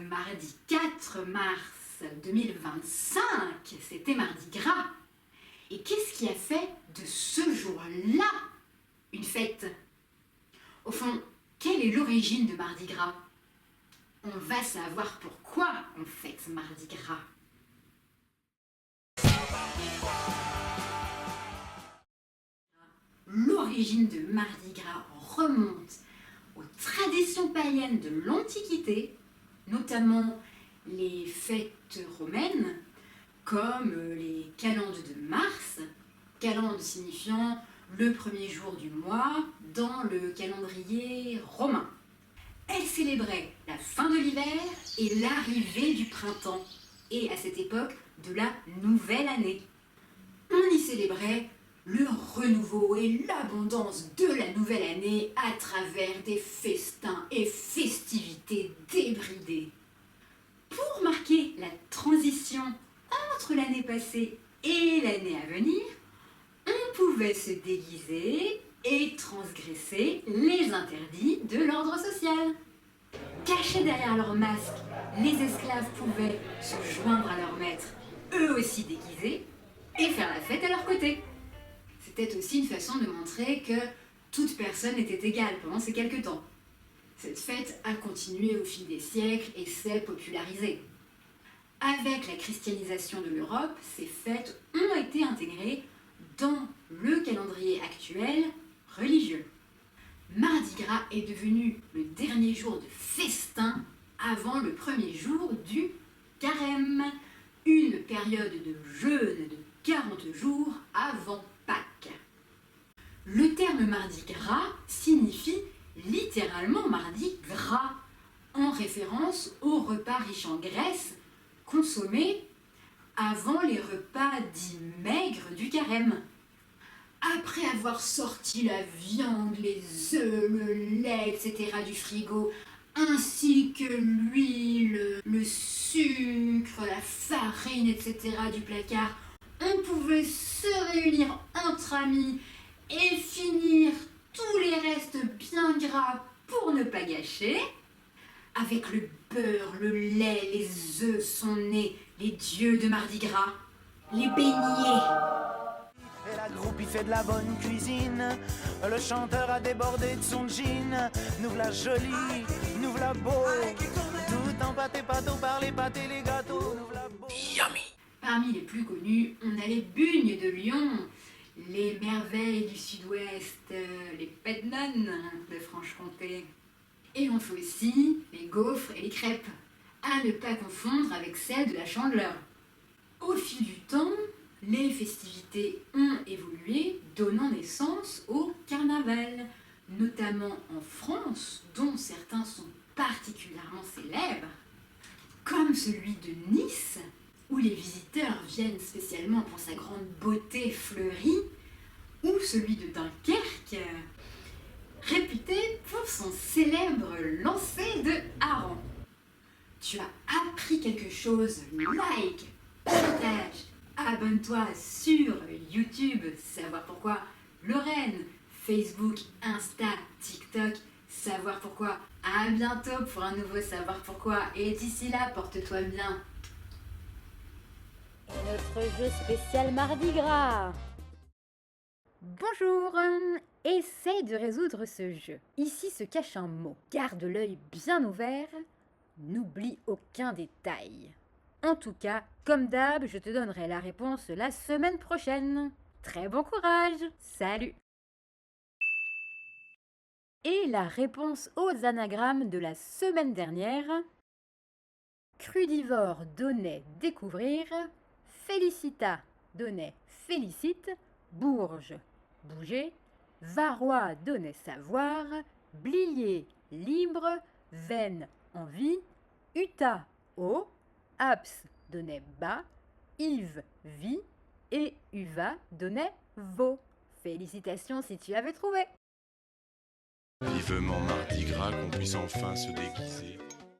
mardi 4 mars 2025, c'était Mardi Gras. Et qu'est-ce qui a fait de ce jour-là une fête? Au fond, quelle est l'origine de Mardi Gras? On va savoir pourquoi on fête Mardi Gras. L'origine de Mardi Gras remonte aux traditions païennes de l'Antiquité, notamment les fêtes romaines, comme les calendes de Mars, calendes signifiant le premier jour du mois dans le calendrier romain. Elle célébrait la fin de l'hiver et l'arrivée du printemps, et à cette époque de la nouvelle année. On y célébrait le renouveau et l'abondance de la nouvelle année à travers des festins et festivités débridées. Pour marquer la transition entre l'année passée et l'année à venir, on pouvait se déguiser et transgresser les interdits de l'ordre social. Cachés derrière leur masque, les esclaves pouvaient se joindre à leur maître, eux aussi déguisés, et faire la fête à leur côté. C'était aussi une façon de montrer que toute personne était égale pendant ces quelques temps. Cette fête a continué au fil des siècles et s'est popularisée. Avec la christianisation de l'Europe, ces fêtes ont été intégrées dans le calendrier actuel religieux. Mardi Gras est devenu le dernier jour de festin avant le premier jour du carême, une période de jeûne de 40 jours avant Pâques. Le terme Mardi Gras signifie littéralement mardi gras, en référence aux repas riches en graisse consommés avant les repas dits maigres du carême. Après avoir sorti la viande, les œufs, le lait, etc. du frigo, ainsi que l'huile, le sucre, la farine, etc. du placard, on pouvait se réunir entre amis et finir tous les restes bien gras pour ne pas gâcher. Avec le beurre, le lait, les œufs sont nés les dieux de Mardi Gras, les beignets. Et la groupe il fait de la bonne cuisine. Le chanteur a débordé de son jean. Nous v'là jolis, nous v'là beaux. Tout empâté pâteau par les pâtes et les gâteaux. Nous v'là beaux. Yummy. Parmi les plus connus, on a les bugnes de Lyon, les merveilles du sud-ouest, les pednones de Franche-Comté. Et on fait aussi les gaufres et les crêpes, à ne pas confondre avec celles de la Chandeleur. Au fil du temps, les festivités ont évolué, donnant naissance au carnaval, notamment en France, dont certains sont particulièrement célèbres, comme celui de Nice, où les visiteurs viennent spécialement pour sa grande beauté fleurie, ou celui de Dunkerque, réputé pour son célèbre lancer de hareng. Tu as appris quelque chose, like, partage, abonne-toi sur YouTube, savoir pourquoi, Lorraine, Facebook, Insta, TikTok, savoir pourquoi. À bientôt pour un nouveau savoir pourquoi, et d'ici là, porte-toi bien. Notre jeu spécial Mardi Gras. Bonjour, essaye de résoudre ce jeu. Ici se cache un mot. Garde l'œil bien ouvert, n'oublie aucun détail. En tout cas, comme d'hab, je te donnerai la réponse la semaine prochaine. Très bon courage, salut! Et la réponse aux anagrammes de la semaine dernière. Crudivore donnait découvrir, Félicita donnait félicite, Bourge bouger, Varrois donnait savoir, Blier libre, Veine envie, Uta haut, Abs donnait bas, Yves vie et Uva donnait veau. Félicitations si tu avais trouvé. Vivement Mardi Gras, qu'on puisse enfin se déguiser.